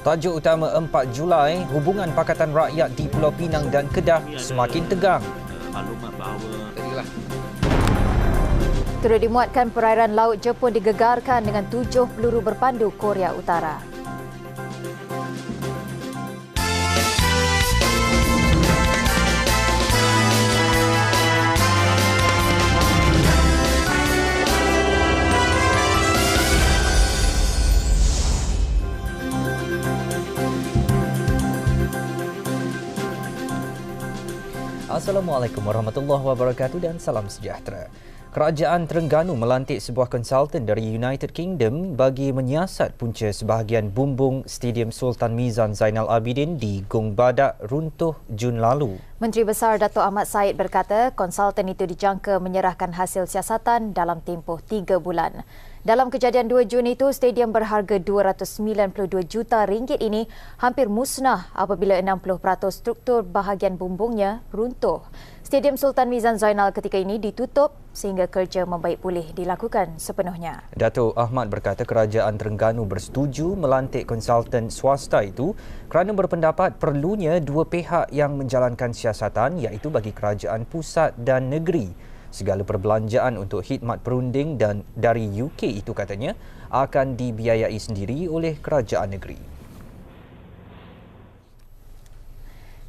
Tajuk utama 4 Julai, hubungan Pakatan Rakyat di Pulau Pinang dan Kedah semakin tegang. Turut dimuatkan perairan laut Jepun digegarkan dengan 7 peluru berpandu Korea Utara. Assalamualaikum warahmatullahi wabarakatuh dan salam sejahtera. Kerajaan Terengganu melantik sebuah konsultan dari United Kingdom bagi menyiasat punca sebahagian bumbung Stadium Sultan Mizan Zainal Abidin di Gong Badak runtuh Jun lalu. Menteri Besar Dato' Ahmad Said berkata konsultan itu dijangka menyerahkan hasil siasatan dalam tempoh 3 bulan. Dalam kejadian 2 Jun itu, stadium berharga RM292 juta ini hampir musnah apabila 60% struktur bahagian bumbungnya runtuh. Stadium Sultan Mizan Zainal ketika ini ditutup sehingga kerja membaik pulih dilakukan sepenuhnya. Dato' Ahmad berkata kerajaan Terengganu bersetuju melantik konsultan swasta itu kerana berpendapat perlunya dua pihak yang menjalankan siasatan iaitu bagi kerajaan pusat dan negeri. Segala perbelanjaan untuk khidmat perunding dan dari UK itu katanya akan dibiayai sendiri oleh kerajaan negeri.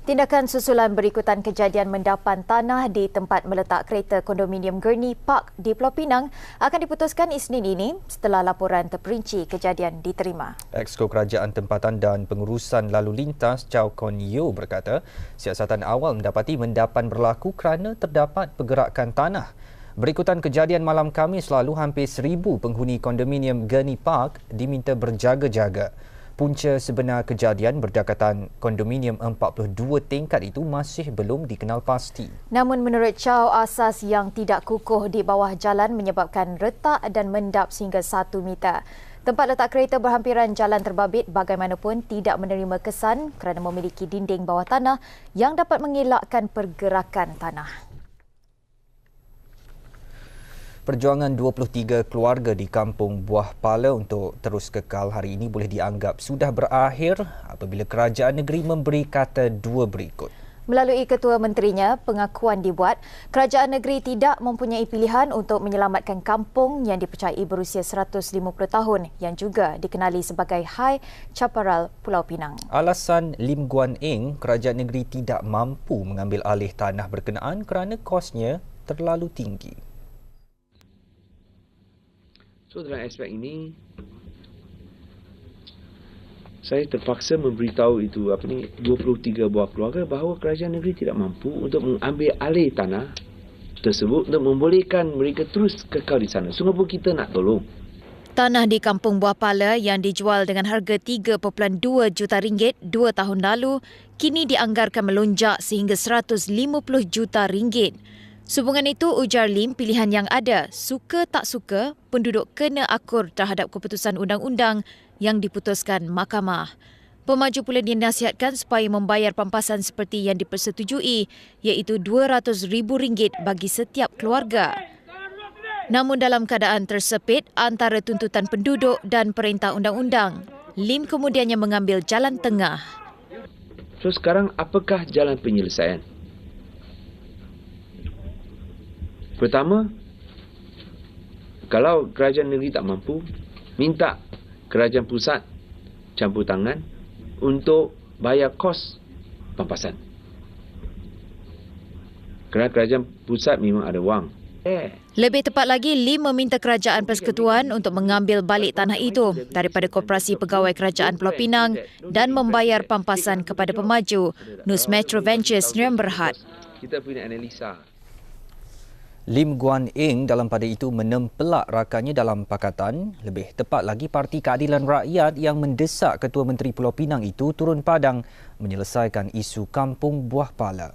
Tindakan susulan berikutan kejadian mendapan tanah di tempat meletak kereta kondominium Gurney Park di Pulau Pinang akan diputuskan Isnin ini setelah laporan terperinci kejadian diterima. Exco Kerajaan Tempatan dan Pengurusan Lalu Lintas Chow Kon Yeow berkata siasatan awal mendapati mendapan berlaku kerana terdapat pergerakan tanah. Berikutan kejadian malam Khamis lalu hampir 1,000 penghuni kondominium Gurney Park diminta berjaga-jaga. Punca sebenar kejadian berdekatan kondominium 42 tingkat itu masih belum dikenal pasti. Namun menurut Chow, asas yang tidak kukuh di bawah jalan menyebabkan retak dan mendap sehingga 1 meter. Tempat letak kereta berhampiran jalan terbabit bagaimanapun tidak menerima kesan kerana memiliki dinding bawah tanah yang dapat mengelakkan pergerakan tanah. Perjuangan 23 keluarga di kampung Buah Pala untuk terus kekal hari ini boleh dianggap sudah berakhir apabila kerajaan negeri memberi kata dua berikut. Melalui ketua menterinya, pengakuan dibuat kerajaan negeri tidak mempunyai pilihan untuk menyelamatkan kampung yang dipercayai berusia 150 tahun yang juga dikenali sebagai High Chaparral Pulau Pinang. Alasan Lim Guan Eng, kerajaan negeri tidak mampu mengambil alih tanah berkenaan kerana kosnya terlalu tinggi. So dalam aspek ini saya terpaksa memberitahu 23 buah keluarga bahawa kerajaan negeri tidak mampu untuk mengambil alih tanah tersebut untuk membolehkan mereka terus kekal di sana. Sungguh pun kita nak tolong. Tanah di kampung Buah Pala yang dijual dengan harga RM3.2 juta 2 tahun lalu kini dianggarkan melonjak sehingga RM150 juta. Sehubungan itu, ujar Lim, pilihan yang ada, suka tak suka, penduduk kena akur terhadap keputusan undang-undang yang diputuskan mahkamah. Pemaju pula dinasihatkan supaya membayar pampasan seperti yang dipersetujui, iaitu RM200,000 bagi setiap keluarga. Namun dalam keadaan tersepit antara tuntutan penduduk dan perintah undang-undang, Lim kemudiannya mengambil jalan tengah. So sekarang apakah jalan penyelesaian? Pertama, kalau kerajaan negeri tak mampu, minta kerajaan pusat campur tangan untuk bayar kos pampasan. Kerana kerajaan pusat memang ada wang. Lebih tepat lagi, Lim meminta kerajaan persekutuan untuk mengambil balik tanah itu daripada Koperasi Pegawai Kerajaan Pulau Pinang dan membayar pampasan kepada pemaju. Nus Metro Ventures Niram Berhad. Kita punya analisa. Lim Guan Eng dalam pada itu menempelak rakannya dalam pakatan, lebih tepat lagi Parti Keadilan Rakyat yang mendesak Ketua Menteri Pulau Pinang itu turun padang menyelesaikan isu kampung Buah Pala.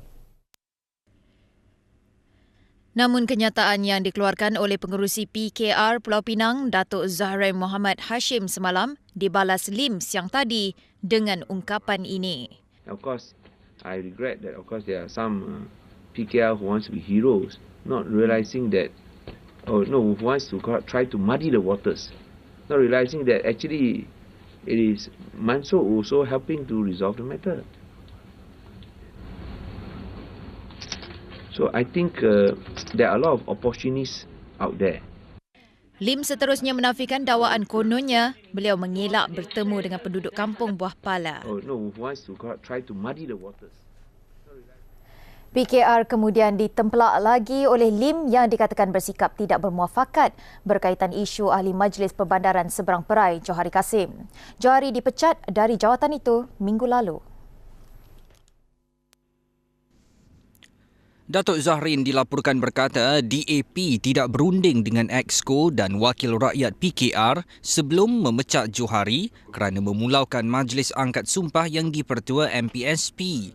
Namun kenyataan yang dikeluarkan oleh pengerusi PKR Pulau Pinang, Datuk Zahran Muhammad Hashim semalam, dibalas Lim siang tadi dengan ungkapan ini. Of course, I regret that there are some PKR who wants to be heroes. Not realizing that, who wants to try to muddy the waters. Not realizing that actually it is Mansur also helping to resolve the matter. So I think there are a lot of opportunists out there. Lim seterusnya menafikan dakwaan kononnya beliau mengelak bertemu dengan penduduk kampung Buah Pala. Oh no, who wants to try to muddy the waters. PKR kemudian ditempelak lagi oleh Lim yang dikatakan bersikap tidak bermuafakat berkaitan isu ahli Majlis Perbandaran Seberang Perai Johari Kasim. Johari dipecat dari jawatan itu minggu lalu. Datuk Zahrin dilaporkan berkata DAP tidak berunding dengan Exco dan Wakil Rakyat PKR sebelum memecat Johari kerana memulaukan Majlis Angkat Sumpah yang dipertua MPSP.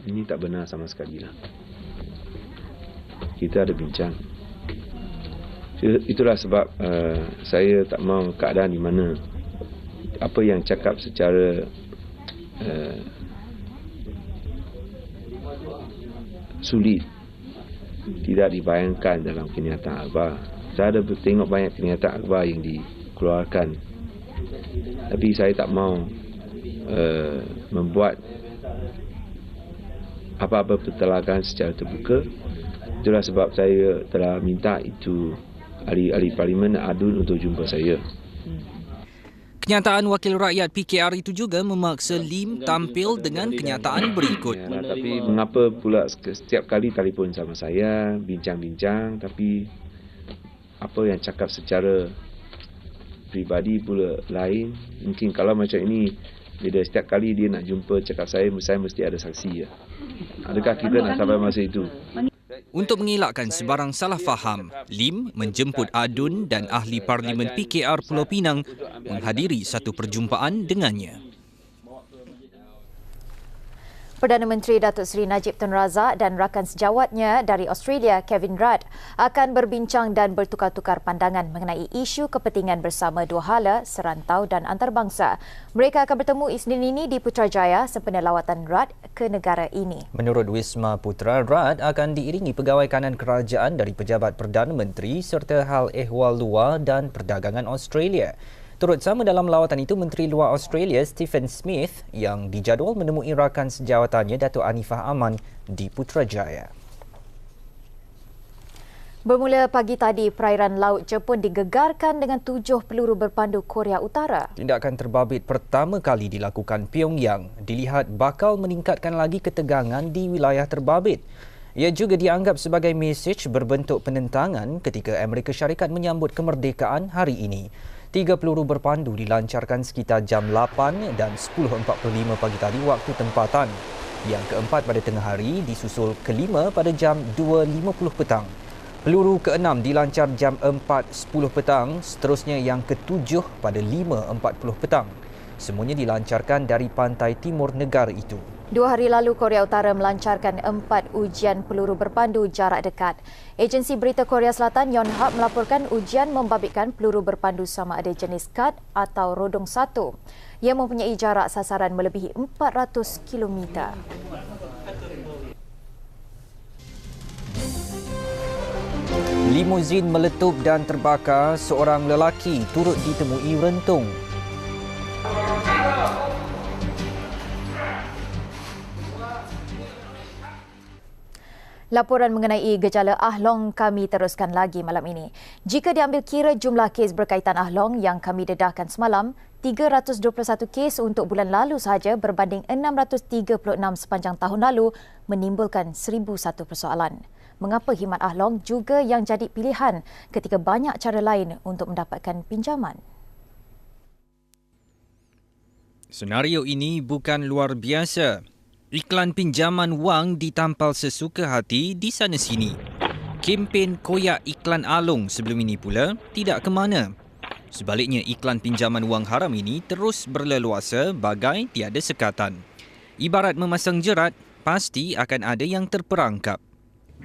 Ini tak benar sama sekali lah. Kita ada bincang. Itulah sebab saya tak mahu keadaan di mana apa yang cakap secara sulit tidak dibayangkan dalam kenyataan akhbar. Saya ada tengok banyak kenyataan akhbar yang dikeluarkan. Tapi saya tak mahu membuat apa-apa pertelakan secara terbuka. Itulah sebab saya telah minta itu ahli parlimen Adun untuk jumpa saya. Kenyataan Wakil Rakyat PKR itu juga memaksa Lim tampil dengan kenyataan berikut. Ya, tapi mengapa pula setiap kali telefon sama saya, bincang-bincang, tapi apa yang cakap secara pribadi pula lain. Mungkin kalau macam ini, bila setiap kali dia nak jumpa cakap saya mesti ada saksi ya. Adakah kita nak sampai masa itu? Untuk mengelakkan sebarang salah faham, Lim menjemput Adun dan ahli parlimen PKR Pulau Pinang menghadiri satu perjumpaan dengannya. Perdana Menteri Datuk Seri Najib Tun Razak dan rakan sejawatnya dari Australia, Kevin Rudd, akan berbincang dan bertukar-tukar pandangan mengenai isu kepentingan bersama dua hala, serantau dan antarabangsa. Mereka akan bertemu Isnin ini di Putrajaya sempena lawatan Rudd ke negara ini. Menurut Wisma Putra, Rudd akan diiringi pegawai kanan kerajaan dari pejabat Perdana Menteri serta hal ehwal luar dan perdagangan Australia. Turut sama dalam lawatan itu Menteri Luar Australia Stephen Smith yang dijadual menemui rakan sejawatannya Datuk Anifah Aman di Putrajaya. Bermula pagi tadi, perairan laut Jepun digegarkan dengan 7 peluru berpandu Korea Utara. Tindakan terbabit pertama kali dilakukan Pyongyang dilihat bakal meningkatkan lagi ketegangan di wilayah terbabit. Ia juga dianggap sebagai mesej berbentuk penentangan ketika Amerika Syarikat menyambut kemerdekaan hari ini. 3 peluru berpandu dilancarkan sekitar jam 8 dan 10.45 pagi tadi waktu tempatan. Yang keempat pada tengah hari disusul kelima pada jam 2.50 petang. Peluru keenam dilancar jam 4.10 petang, seterusnya yang ketujuh pada 5.40 petang. Semuanya dilancarkan dari pantai timur negara itu. 2 hari lalu, Korea Utara melancarkan 4 ujian peluru berpandu jarak dekat. Agensi Berita Korea Selatan Yonhap melaporkan ujian membabitkan peluru berpandu sama ada jenis Scud atau Rodong 1 yang mempunyai jarak sasaran melebihi 400 km. Limuzin meletup dan terbakar, seorang lelaki turut ditemui rentung. Laporan mengenai gejala Ahlong kami teruskan lagi malam ini. Jika diambil kira jumlah kes berkaitan Ahlong yang kami dedahkan semalam, 321 kes untuk bulan lalu sahaja berbanding 636 sepanjang tahun lalu menimbulkan 1,001 persoalan. Mengapa khidmat Ahlong juga yang jadi pilihan ketika banyak cara lain untuk mendapatkan pinjaman? Senario ini bukan luar biasa. Iklan pinjaman wang ditampal sesuka hati di sana-sini. Kempen koyak iklan Along sebelum ini pula tidak ke mana. Sebaliknya, iklan pinjaman wang haram ini terus berleluasa bagai tiada sekatan. Ibarat memasang jerat, pasti akan ada yang terperangkap.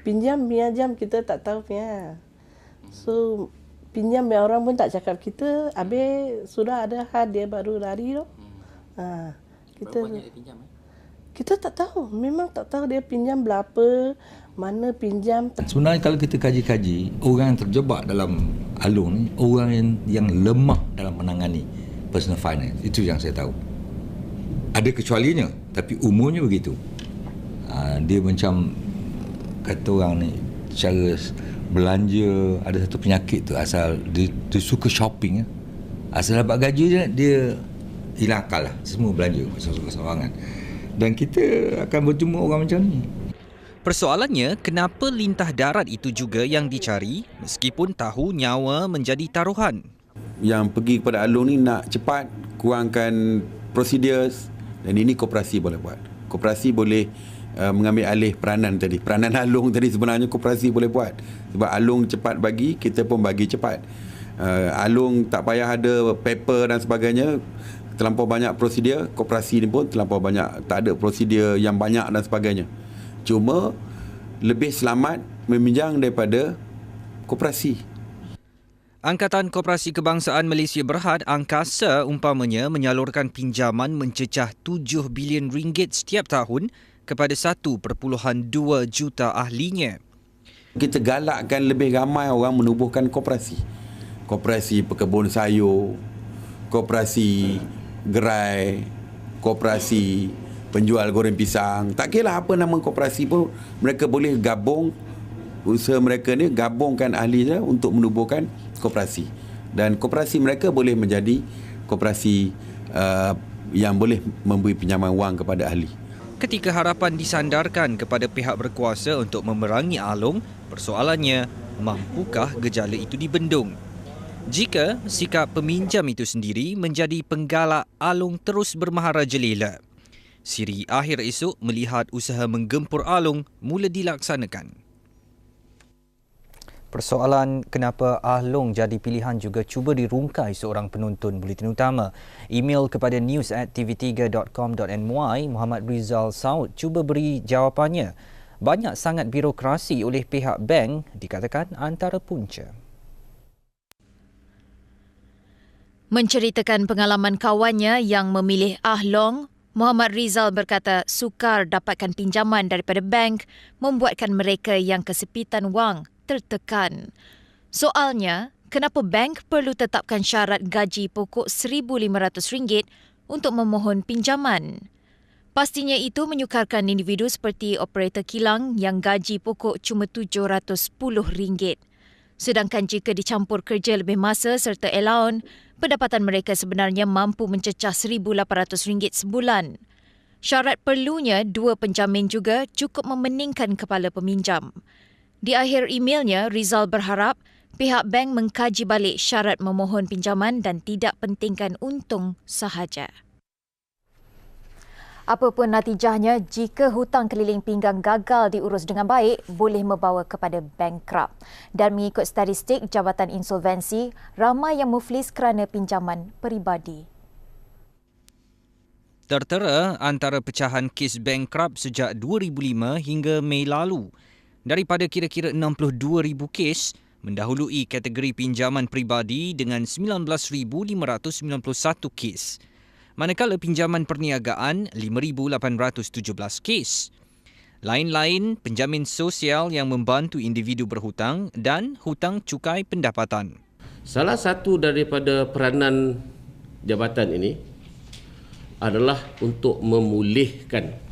Pinjam kita tak tahu punya. So, pinjam orang pun tak cakap kita, habis sudah ada had dia baru lari tu. Kita berapa banyak dia pinjam? Kita tak tahu. Memang tak tahu dia pinjam berapa, mana pinjam. Sebenarnya kalau kita kaji-kaji, orang yang terjebak dalam alun ni, orang yang lemah dalam menangani. personal finance. Itu yang saya tahu. Ada kecualinya, tapi umumnya begitu. Dia macam kata orang ni, cara belanja, ada satu penyakit tu, asal dia suka shopping. Asal dapat gaji dia hilang akal lah. Semua belanja seorang-seorangan. Dan kita akan bertemu orang macam ni. Persoalannya, kenapa lintah darat itu juga yang dicari meskipun tahu nyawa menjadi taruhan? Yang pergi kepada Along ni nak cepat, kurangkan prosedur, dan ini koperasi boleh buat. Koperasi boleh mengambil alih peranan tadi. Peranan Along tadi sebenarnya koperasi boleh buat. Sebab Along cepat bagi, kita pun bagi cepat. Along tak payah ada paper dan sebagainya, terlampau banyak prosedur. Koperasi ni pun terlampau banyak, tak ada prosedur yang banyak dan sebagainya. Cuma lebih selamat meminjam daripada koperasi. Angkatan Koperasi Kebangsaan Malaysia Berhad, Angkasa umpamanya, menyalurkan pinjaman mencecah 7 bilion ringgit setiap tahun kepada 1.2 juta ahlinya. Kita galakkan lebih ramai orang menubuhkan koperasi. Koperasi pekebun sayur, koperasi gerai, koperasi penjual goreng pisang. Tak kira apa nama koperasi pun, mereka boleh gabung usaha mereka ni, gabungkan ahli dia untuk menubuhkan koperasi. Dan koperasi mereka boleh menjadi koperasi yang boleh memberi pinjaman wang kepada ahli. Ketika harapan disandarkan kepada pihak berkuasa untuk memerangi Along, persoalannya, mampukah gejala itu dibendung? Jika sikap peminjam itu sendiri menjadi penggalak Along terus bermaharajalela, siri akhir esok melihat usaha menggempur Along mula dilaksanakan. Persoalan kenapa Along jadi pilihan juga cuba dirungkai seorang penonton Buletin Utama. Email kepada news@tv3.com.my, Muhammad Rizal Saud cuba beri jawapannya. Banyak sangat birokrasi oleh pihak bank, dikatakan antara punca. Menceritakan pengalaman kawannya yang memilih Along, Muhammad Rizal berkata sukar dapatkan pinjaman daripada bank membuatkan mereka yang kesepitan wang tertekan. Soalnya, kenapa bank perlu tetapkan syarat gaji pokok RM1,500 untuk memohon pinjaman? Pastinya itu menyukarkan individu seperti operator kilang yang gaji pokok cuma RM710. Sedangkan jika dicampur kerja lebih masa serta allowance, pendapatan mereka sebenarnya mampu mencecah RM1,800 sebulan. Syarat perlunya dua penjamin juga cukup memeningkan kepala peminjam. Di akhir emailnya, Rizal berharap pihak bank mengkaji balik syarat memohon pinjaman dan tidak pentingkan untung sahaja. Apapun natijahnya, jika hutang keliling pinggang gagal diurus dengan baik, boleh membawa kepada bankrupt. Dan mengikut statistik Jabatan Insolvensi, ramai yang muflis kerana pinjaman peribadi. Tertera antara pecahan kes bankrupt sejak 2005 hingga Mei lalu. Daripada kira-kira 62,000 kes, mendahului kategori pinjaman peribadi dengan 19,591 kes. Manakala pinjaman perniagaan 5,817 kes. Lain-lain penjamin sosial yang membantu individu berhutang dan hutang cukai pendapatan. Salah satu daripada peranan jabatan ini adalah untuk memulihkan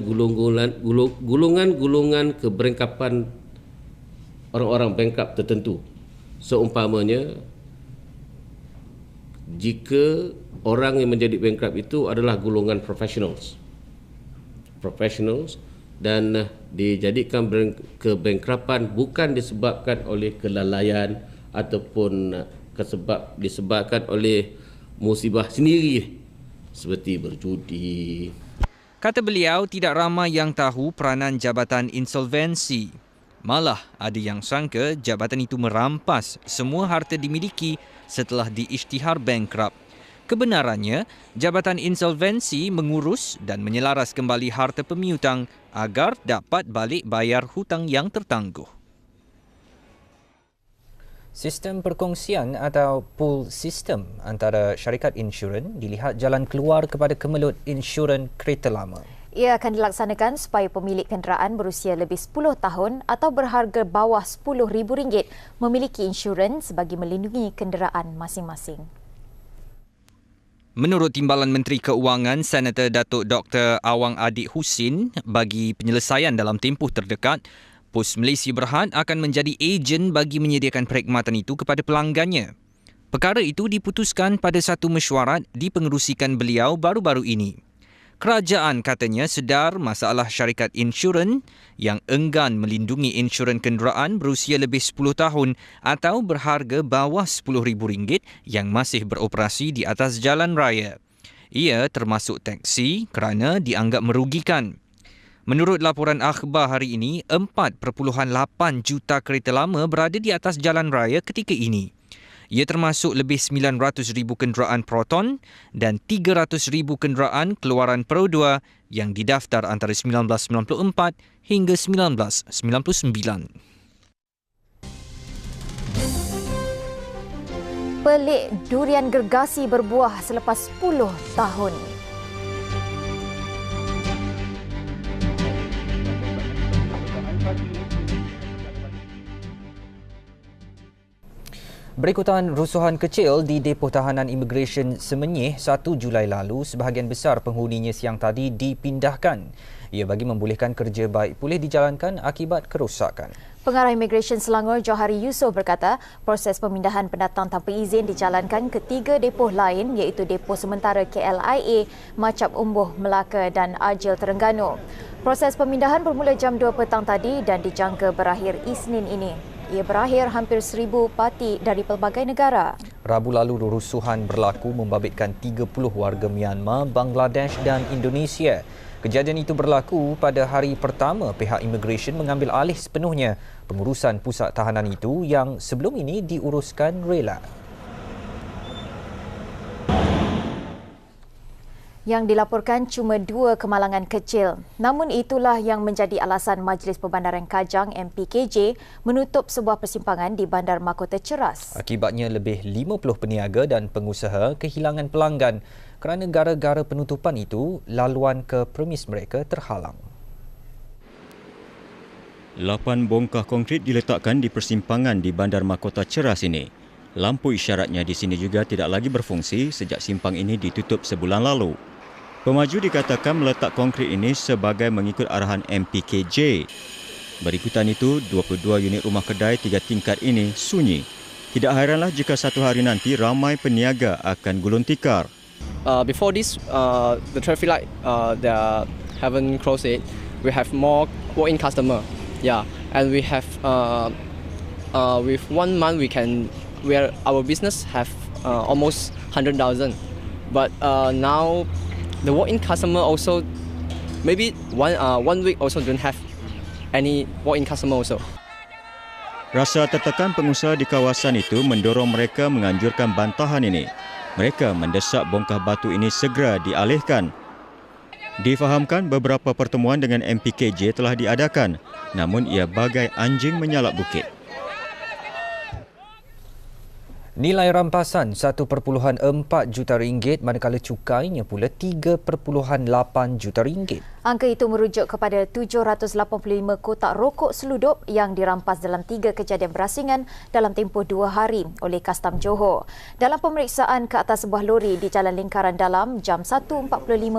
golongan-golongan keberengkapan orang-orang bankrupt tertentu. Seumpamanya, jika orang yang menjadi bankrupt itu adalah golongan professionals dan dijadikan kebankruptan bukan disebabkan oleh kelalaian ataupun disebabkan oleh musibah sendiri seperti berjudi. Kata beliau, tidak ramai yang tahu peranan Jabatan Insolvensi. Malah ada yang sangka jabatan itu merampas semua harta dimiliki setelah diisytihar bankrupt. Kebenarannya, Jabatan Insolvensi mengurus dan menyelaras kembali harta pemiutang agar dapat balik bayar hutang yang tertangguh. Sistem perkongsian atau pool system antara syarikat insurans dilihat jalan keluar kepada kemelut insurans kereta lama. Ia akan dilaksanakan supaya pemilik kenderaan berusia lebih 10 tahun atau berharga bawah RM10,000 memiliki insurans bagi melindungi kenderaan masing-masing. Menurut Timbalan Menteri Keuangan, Senator Datuk Dr. Awang Adik Husin, bagi penyelesaian dalam tempoh terdekat, Pos Malaysia Berhad akan menjadi ejen bagi menyediakan perkhidmatan itu kepada pelanggannya. Perkara itu diputuskan pada satu mesyuarat dipengerusikan beliau baru-baru ini. Kerajaan katanya sedar masalah syarikat insurans yang enggan melindungi insurans kenderaan berusia lebih 10 tahun atau berharga bawah RM10,000 yang masih beroperasi di atas jalan raya. Ia termasuk teksi kerana dianggap merugikan. Menurut laporan akhbar hari ini, 4.8 juta kereta lama berada di atas jalan raya ketika ini. Ia termasuk lebih 900,000 kenderaan Proton dan 300,000 kenderaan keluaran Pro 2 yang didaftar antara 1994 hingga 1999. Pelik durian gergasi berbuah selepas 10 tahun. Berikutan rusuhan kecil di depoh tahanan imigresen Semenyih 1 Julai lalu, sebahagian besar penghuninya siang tadi dipindahkan. Ia bagi membolehkan kerja baik pulih dijalankan akibat kerosakan. Pengarah Imigresen Selangor Johari Yusof berkata, proses pemindahan pendatang tanpa izin dijalankan ke 3 depoh lain iaitu depoh sementara KLIA, Macap Umbuh, Melaka dan Ajil Terengganu. Proses pemindahan bermula jam 2 petang tadi dan dijangka berakhir Isnin ini. Ia berakhir hampir 1,000 parti dari pelbagai negara. Rabu lalu rusuhan berlaku membabitkan 30 warga Myanmar, Bangladesh dan Indonesia. Kejadian itu berlaku pada hari pertama pihak imigresen mengambil alih sepenuhnya pengurusan pusat tahanan itu yang sebelum ini diuruskan rela. Yang dilaporkan cuma 2 kemalangan kecil. Namun itulah yang menjadi alasan Majlis Perbandaran Kajang MPKJ menutup sebuah persimpangan di Bandar Mahkota Ceras. Akibatnya lebih 50 peniaga dan pengusaha kehilangan pelanggan kerana gara-gara penutupan itu laluan ke premis mereka terhalang. 8 bongkah konkrit diletakkan di persimpangan di Bandar Mahkota Ceras ini. Lampu isyaratnya di sini juga tidak lagi berfungsi sejak simpang ini ditutup sebulan lalu. Pemaju dikatakan meletak konkrit ini sebagai mengikut arahan MPKJ. Berikutan itu, 22 unit rumah kedai 3 tingkat ini sunyi. Tidak hairanlah jika satu hari nanti ramai peniaga akan gulung tikar. Before this, the traffic light they haven't closed it. We have more walk-in customer. Yeah, and we have with 1 month where our business have almost 100,000. But now the walk-in customer also maybe one week also don't have any walk-in customer also. Rasa tertekan pengusaha di kawasan itu mendorong mereka menganjurkan bantahan ini. Mereka mendesak bongkah batu ini segera dialihkan. Difahamkan beberapa pertemuan dengan MPKJ telah diadakan, namun ia bagai anjing menyalak bukit. Nilai rampasan 1.4 juta ringgit manakala cukainya pula 3.8 juta ringgit. Angka itu merujuk kepada 785 kotak rokok seludup yang dirampas dalam 3 kejadian berasingan dalam tempoh 2 hari oleh Kastam Johor. Dalam pemeriksaan ke atas sebuah lori di Jalan Lingkaran Dalam jam 1.45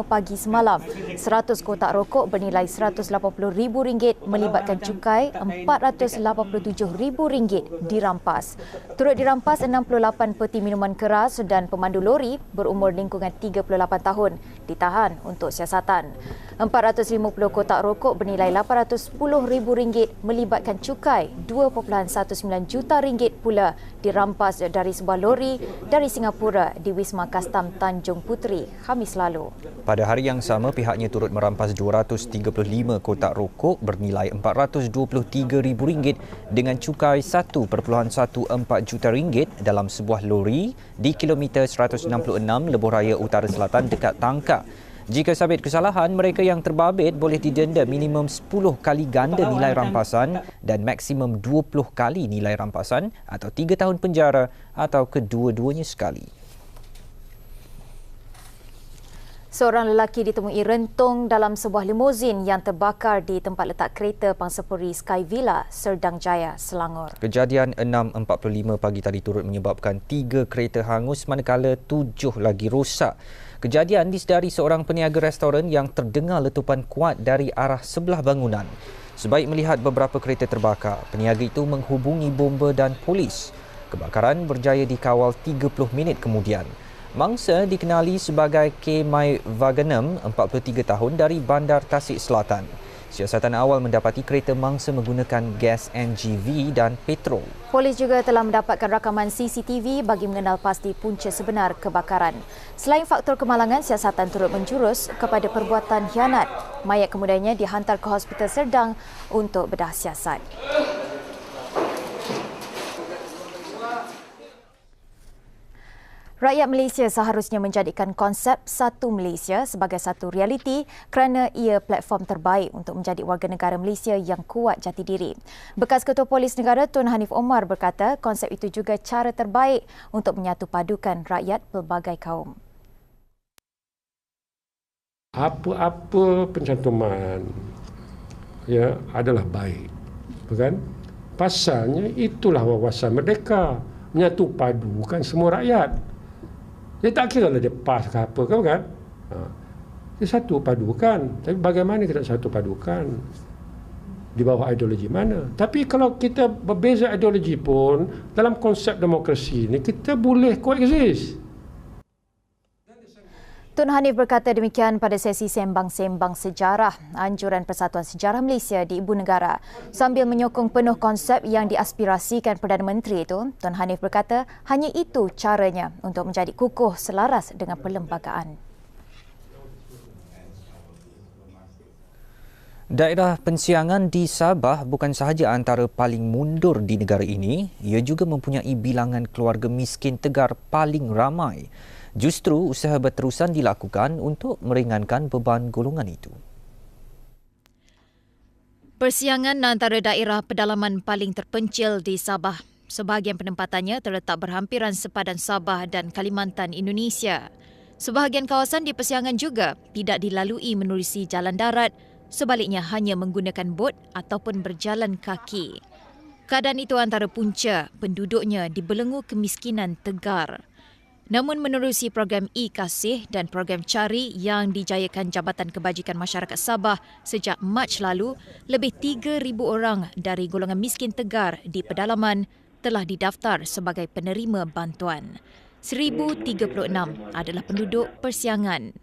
pagi semalam, 100 kotak rokok bernilai RM180,000 melibatkan cukai RM487,000 dirampas. Turut dirampas 68 peti minuman keras dan pemandu lori berumur lingkungan 38 tahun ditahan untuk siasatan. 450 kotak rokok bernilai RM810,000 melibatkan cukai RM2.19 juta pula dirampas dari sebuah lori dari Singapura di Wisma Kastam Tanjung Puteri Khamis lalu. Pada hari yang sama, pihaknya turut merampas 235 kotak rokok bernilai RM423,000 dengan cukai RM1.14 juta dalam sebuah lori di kilometer 166 Lebuh Raya Utara Selatan dekat Tangkak. Jika sabit kesalahan, mereka yang terbabit boleh didenda minimum 10 kali ganda nilai rampasan dan maksimum 20 kali nilai rampasan atau 3 tahun penjara atau kedua-duanya sekali. Seorang lelaki ditemui rentung dalam sebuah limuzin yang terbakar di tempat letak kereta Pangsapuri Sky Villa, Serdang Jaya, Selangor. Kejadian 6.45 pagi tadi turut menyebabkan 3 kereta hangus manakala 7 lagi rosak. Kejadian disedari seorang peniaga restoran yang terdengar letupan kuat dari arah sebelah bangunan. Sebaik melihat beberapa kereta terbakar, peniaga itu menghubungi bomba dan polis. Kebakaran berjaya dikawal 30 minit kemudian. Mangsa dikenali sebagai K. Mai Vaganam, 43 tahun dari Bandar Tasik Selatan. Siasatan awal mendapati kereta mangsa menggunakan gas NGV dan petrol. Polis juga telah mendapatkan rakaman CCTV bagi mengenal pasti punca sebenar kebakaran. Selain faktor kemalangan, siasatan turut menjurus kepada perbuatan khianat. Mayat kemudiannya dihantar ke Hospital Serdang untuk bedah siasat. Rakyat Malaysia seharusnya menjadikan konsep Satu Malaysia sebagai satu realiti kerana ia platform terbaik untuk menjadi warga negara Malaysia yang kuat jati diri. Bekas Ketua Polis Negara Tun Hanif Omar berkata konsep itu juga cara terbaik untuk menyatupadukan rakyat pelbagai kaum. Apa-apa pencantuman adalah baik, bukan? Pasalnya itulah wawasan merdeka, menyatupadukan semua rakyat. Dia tak kira lah dia PAS ke apa kan? Dia satu padukan. Tapi bagaimana kita satu padukan? Di bawah ideologi mana? Tapi kalau kita berbeza ideologi pun, dalam konsep demokrasi ni, kita boleh coexist. Tun Hanif berkata demikian pada sesi sembang-sembang sejarah Anjuran Persatuan Sejarah Malaysia di Ibu Negara. Sambil menyokong penuh konsep yang diaspirasikan Perdana Menteri itu, Tun Hanif berkata hanya itu caranya untuk menjadi kukuh selaras dengan perlembagaan. Daerah pensiangan di Sabah bukan sahaja antara paling mundur di negara ini, ia juga mempunyai bilangan keluarga miskin tegar paling ramai. Justru usaha berterusan dilakukan untuk meringankan beban golongan itu. Persiangan antara daerah pedalaman paling terpencil di Sabah. Sebahagian penempatannya terletak berhampiran sepadan Sabah dan Kalimantan, Indonesia. Sebahagian kawasan di persiangan juga tidak dilalui menerusi jalan darat, sebaliknya hanya menggunakan bot ataupun berjalan kaki. Keadaan itu antara punca penduduknya dibelenggu kemiskinan tegar. Namun menerusi program E-Kasih dan program Cari yang dijayakan Jabatan Kebajikan Masyarakat Sabah sejak Mac lalu, lebih 3,000 orang dari golongan miskin tegar di pedalaman telah didaftar sebagai penerima bantuan. 1,036 adalah penduduk persiangan.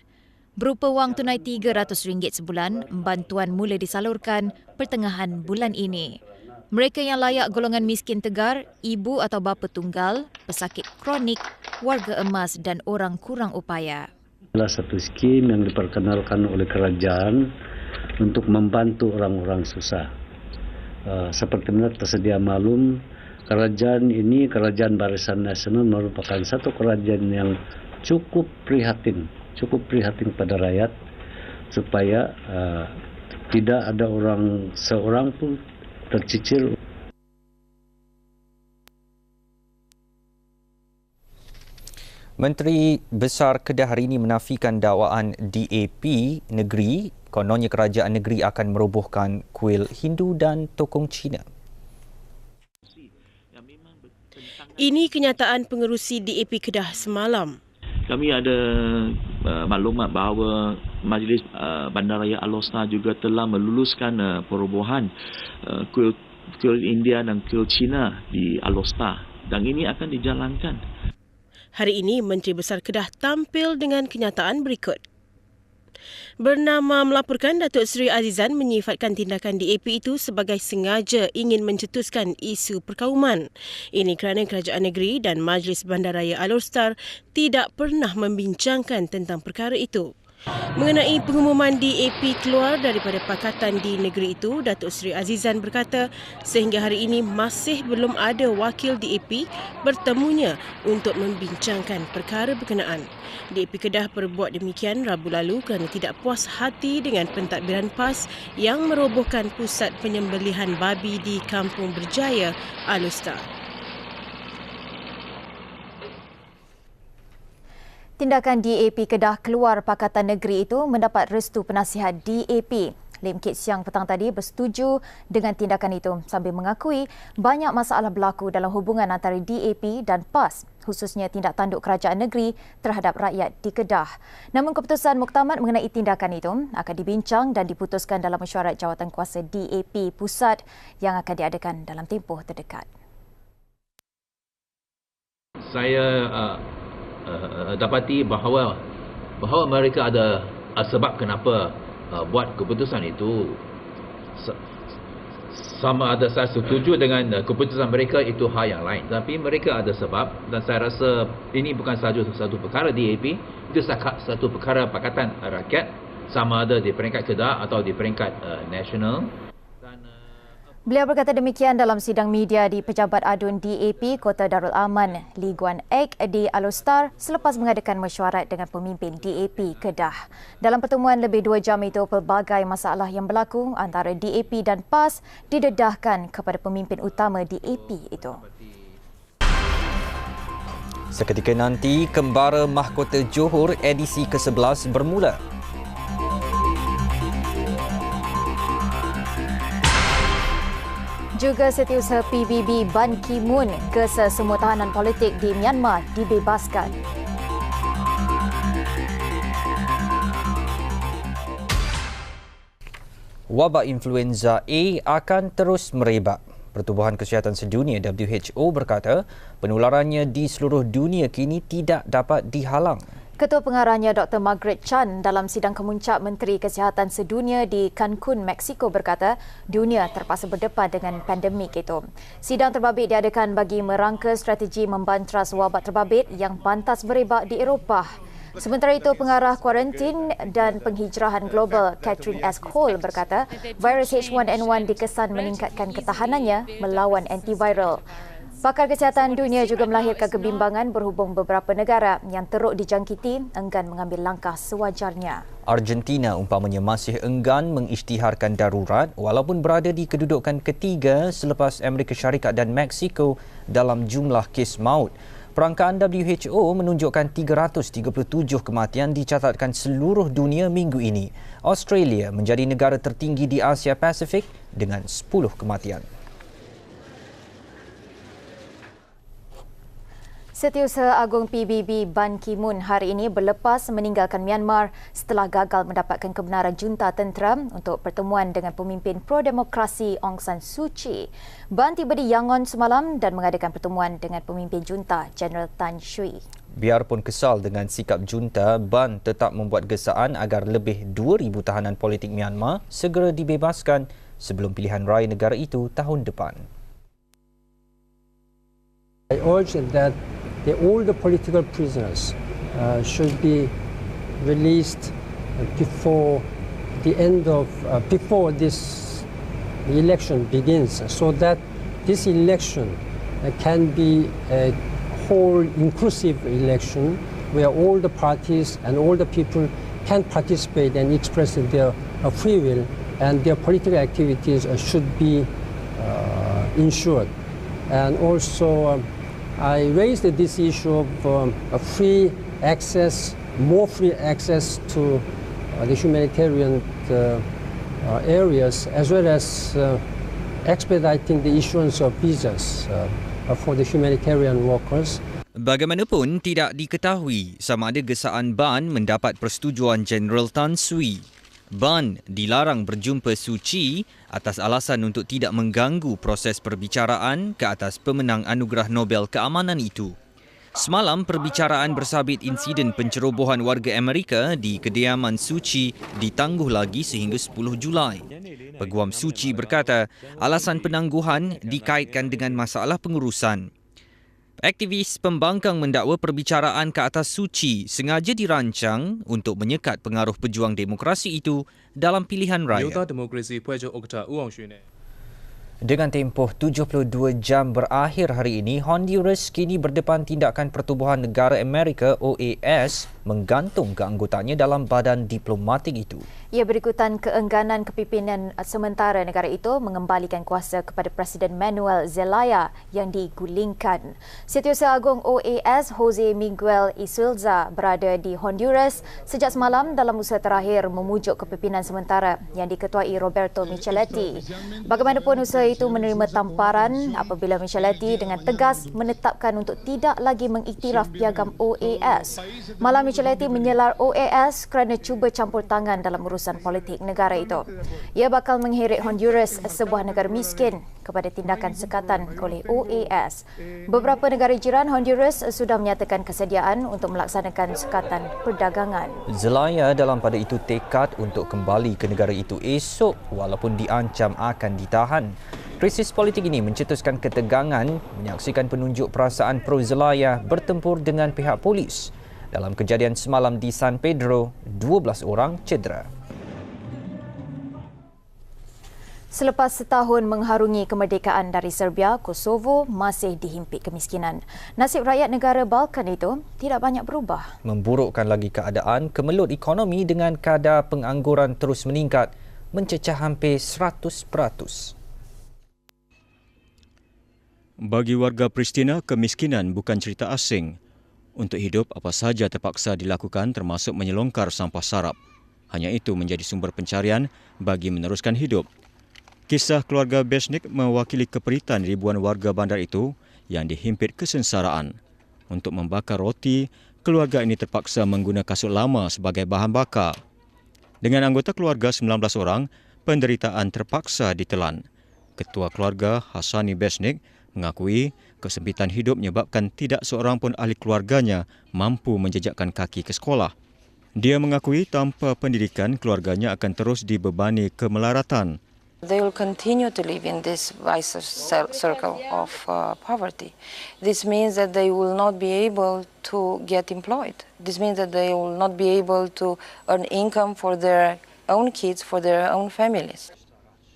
Berupa wang tunai RM300 sebulan, bantuan mula disalurkan pertengahan bulan ini. Mereka yang layak golongan miskin tegar, ibu atau bapa tunggal, pesakit kronik, warga emas dan orang kurang upaya. Adalah satu skim yang diperkenalkan oleh kerajaan untuk membantu orang-orang susah. Seperti mana tersedia maklum, kerajaan ini, Kerajaan Barisan Nasional merupakan satu kerajaan yang cukup prihatin pada rakyat supaya tidak ada seorang pun tercicil. Menteri Besar Kedah hari ini menafikan dakwaan DAP negeri, kononnya kerajaan negeri akan merobohkan kuil Hindu dan tokong Cina. Ini kenyataan pengerusi DAP Kedah semalam. Kami ada maklumat bahawa Majlis Bandaraya Alor Star juga telah meluluskan perobohan kuil India dan kuil Cina di Alor Star dan ini akan dijalankan. Hari ini Menteri Besar Kedah tampil dengan kenyataan berikut. Bernama melaporkan Datuk Seri Azizan menyifatkan tindakan DAP itu sebagai sengaja ingin mencetuskan isu perkauman. Ini kerana Kerajaan Negeri dan Majlis Bandaraya Alor Star tidak pernah membincangkan tentang perkara itu. Mengenai pengumuman DAP keluar daripada pakatan di negeri itu, Datuk Seri Azizan berkata sehingga hari ini masih belum ada wakil DAP bertemunya untuk membincangkan perkara berkenaan. DAP Kedah berbuat demikian Rabu lalu kerana tidak puas hati dengan pentadbiran PAS yang merobohkan pusat penyembelihan babi di Kampung Berjaya, Alor Star. Tindakan DAP Kedah keluar Pakatan Negeri itu mendapat restu penasihat DAP. Lim Kit Siang petang tadi bersetuju dengan tindakan itu sambil mengakui banyak masalah berlaku dalam hubungan antara DAP dan PAS, khususnya tindak tanduk kerajaan negeri terhadap rakyat di Kedah. Namun keputusan muktamad mengenai tindakan itu akan dibincang dan diputuskan dalam mesyuarat jawatankuasa DAP Pusat yang akan diadakan dalam tempoh terdekat. Saya dapati bahawa mereka ada sebab kenapa buat keputusan itu. Sama ada saya setuju dengan keputusan mereka, itu hal yang lain, tapi mereka ada sebab, dan saya rasa ini bukan sahaja satu perkara DAP, itu satu perkara Pakatan Rakyat, sama ada di peringkat Kedah atau di peringkat nasional. Beliau berkata demikian dalam sidang media di Pejabat Adun DAP Kota Darul Aman, Lee Guan Ek di Alostar selepas mengadakan mesyuarat dengan pemimpin DAP Kedah. Dalam pertemuan lebih 2 jam itu, pelbagai masalah yang berlaku antara DAP dan PAS didedahkan kepada pemimpin utama DAP itu. Seketika nanti, Kembara Mahkota Johor edisi ke-11 bermula. Juga Setiausaha PBB Ban Ki-moon kesa semua tahanan politik di Myanmar dibebaskan. Wabak influenza A akan terus merebak. Pertubuhan Kesihatan Sedunia WHO berkata penularannya di seluruh dunia kini tidak dapat dihalang. Ketua Pengarahnya Dr. Margaret Chan dalam sidang kemuncak Menteri Kesihatan Sedunia di Cancun, Mexico berkata dunia terpaksa berdepan dengan pandemik itu. Sidang terbabit diadakan bagi merangka strategi membantras wabak terbabit yang pantas berebak di Eropah. Sementara itu, Pengarah Kuarantin dan Penghijrahan Global Catherine S. Cole berkata virus H1N1 dikesan meningkatkan ketahanannya melawan antiviral. Pakar Kesihatan Dunia juga melahirkan kebimbangan berhubung beberapa negara yang teruk dijangkiti enggan mengambil langkah sewajarnya. Argentina umpamanya masih enggan mengisytiharkan darurat walaupun berada di kedudukan ketiga selepas Amerika Syarikat dan Mexico dalam jumlah kes maut. Perangkaan WHO menunjukkan 337 kematian dicatatkan seluruh dunia minggu ini. Australia menjadi negara tertinggi di Asia Pasifik dengan 10 kematian. Setiausaha Agung PBB Ban Ki-moon hari ini berlepas meninggalkan Myanmar setelah gagal mendapatkan kebenaran junta tentera untuk pertemuan dengan pemimpin pro-demokrasi Aung San Suu Kyi. Ban tiba di Yangon semalam dan mengadakan pertemuan dengan pemimpin junta Jeneral Tan Shui. Biarpun kesal dengan sikap junta, Ban tetap membuat gesaan agar lebih 2,000 tahanan politik Myanmar segera dibebaskan sebelum pilihan raya negara itu tahun depan. I urge that all the political prisoners should be released before this election begins, so that this election can be a whole inclusive election where all the parties and all the people can participate and express their free will, and their political activities should be ensured. And also I raised this issue of free access, more free access to the humanitarian areas, as well as expediting the issuance of visas for the humanitarian workers. Bagaimanapun, tidak diketahui sama ada gesaan Ban mendapat persetujuan Jeneral Tan Shui. Ban dilarang berjumpa Suu Kyi atas alasan untuk tidak mengganggu proses perbicaraan ke atas pemenang Anugerah Nobel Keamanan itu. Semalam, perbicaraan bersabit insiden pencerobohan warga Amerika di kediaman Suu Kyi ditangguh lagi sehingga 10 Julai. Peguam Suu Kyi berkata alasan penangguhan dikaitkan dengan masalah pengurusan. Aktivis pembangkang mendakwa perbicaraan ke atas Suu Kyi sengaja dirancang untuk menyekat pengaruh pejuang demokrasi itu dalam pilihan raya. Dengan tempoh 72 jam berakhir hari ini, Honduras kini berdepan tindakan Pertubuhan Negara Amerika OAS menggantung keanggotaannya dalam badan diplomatik itu. Ia berikutan keengganan kepimpinan sementara negara itu mengembalikan kuasa kepada Presiden Manuel Zelaya yang digulingkan. Setiausaha Agung OAS Jose Miguel Isulza berada di Honduras sejak semalam dalam usaha terakhir memujuk kepimpinan sementara yang diketuai Roberto Micheletti. Bagaimanapun usaha itu menerima tamparan apabila Micheletti dengan tegas menetapkan untuk tidak lagi mengiktiraf piagam OAS. Malah Micheletti menyelar OAS kerana cuba campur tangan dalam urusan politik negara itu. Ia bakal mengheret Honduras, sebuah negara miskin, kepada tindakan sekatan oleh OAS. Beberapa negara jiran Honduras sudah menyatakan kesediaan untuk melaksanakan sekatan perdagangan. Zelaya dalam pada itu tekad untuk kembali ke negara itu esok walaupun diancam akan ditahan. Krisis politik ini mencetuskan ketegangan menyaksikan penunjuk perasaan pro-Zelaya bertempur dengan pihak polis. Dalam kejadian semalam di San Pedro, 12 orang cedera. Selepas setahun mengharungi kemerdekaan dari Serbia, Kosovo masih dihimpit kemiskinan. Nasib rakyat negara Balkan itu tidak banyak berubah. Memburukkan lagi keadaan, kemelut ekonomi dengan kadar pengangguran terus meningkat, mencecah hampir 100%. Bagi warga Pristina, kemiskinan bukan cerita asing. Untuk hidup, apa sahaja terpaksa dilakukan termasuk menyelongkar sampah sarap. Hanya itu menjadi sumber pencarian bagi meneruskan hidup. Kisah keluarga Besnik mewakili keperitan ribuan warga bandar itu yang dihimpit kesengsaraan. Untuk membakar roti, keluarga ini terpaksa menggunakan kasut lama sebagai bahan bakar. Dengan anggota keluarga 19 orang, penderitaan terpaksa ditelan. Ketua keluarga Hasani Besnik mengakui kesempitan hidup menyebabkan tidak seorang pun ahli keluarganya mampu menjejakkan kaki ke sekolah. Dia mengakui tanpa pendidikan keluarganya akan terus dibebani kemelaratan. They will continue to live in this vicious circle of poverty. This means that they will not be able to get employed. This means that they will not be able to earn income for their own kids, for their own families.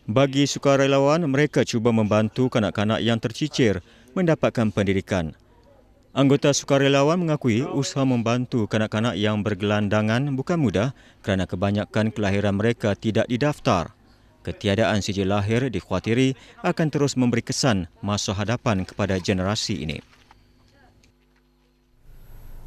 Bagi sukarelawan, mereka cuba membantu kanak-kanak yang tercicir mendapatkan pendidikan. Anggota sukarelawan mengakui usaha membantu kanak-kanak yang bergelandangan bukan mudah kerana kebanyakan kelahiran mereka tidak didaftar. Ketiadaan sijil lahir dikhawatiri akan terus memberi kesan masa hadapan kepada generasi ini.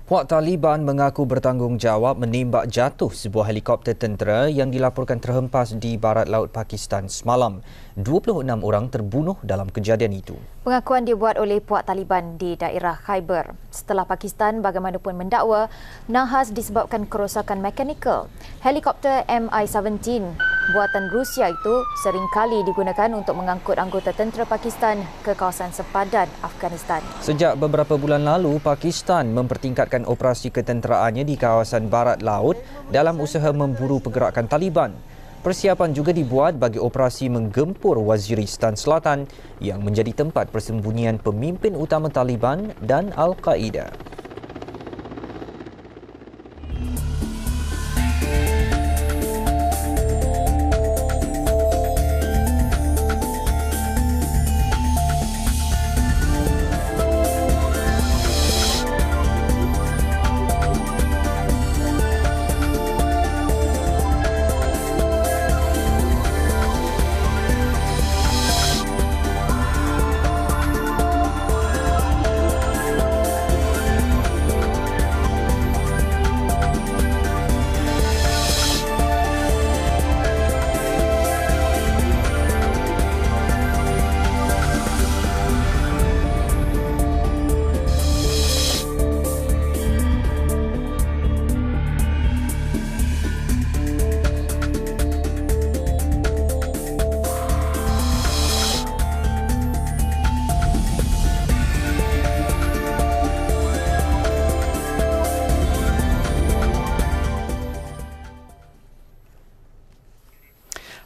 Puak Taliban mengaku bertanggungjawab menembak jatuh sebuah helikopter tentera yang dilaporkan terhempas di barat laut Pakistan semalam. 26 orang terbunuh dalam kejadian itu. Pengakuan dibuat oleh puak Taliban di daerah Khyber setelah Pakistan bagaimanapun mendakwa nahas disebabkan kerosakan mekanikal. Helikopter Mi-17 buatan Rusia itu seringkali digunakan untuk mengangkut anggota tentera Pakistan ke kawasan sepadan Afghanistan. Sejak beberapa bulan lalu, Pakistan mempertingkatkan operasi ketenteraannya di kawasan barat laut dalam usaha memburu pergerakan Taliban. Persiapan juga dibuat bagi operasi menggempur Waziristan Selatan yang menjadi tempat persembunyian pemimpin utama Taliban dan Al-Qaeda.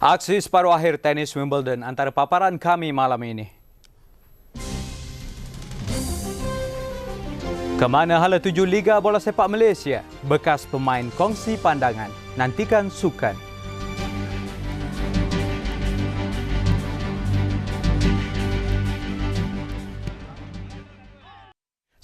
Aksi separuh akhir tenis Wimbledon antara paparan kami malam ini. Kemana hala tuju Liga Bola Sepak Malaysia? Bekas pemain kongsi pandangan. Nantikan sukan.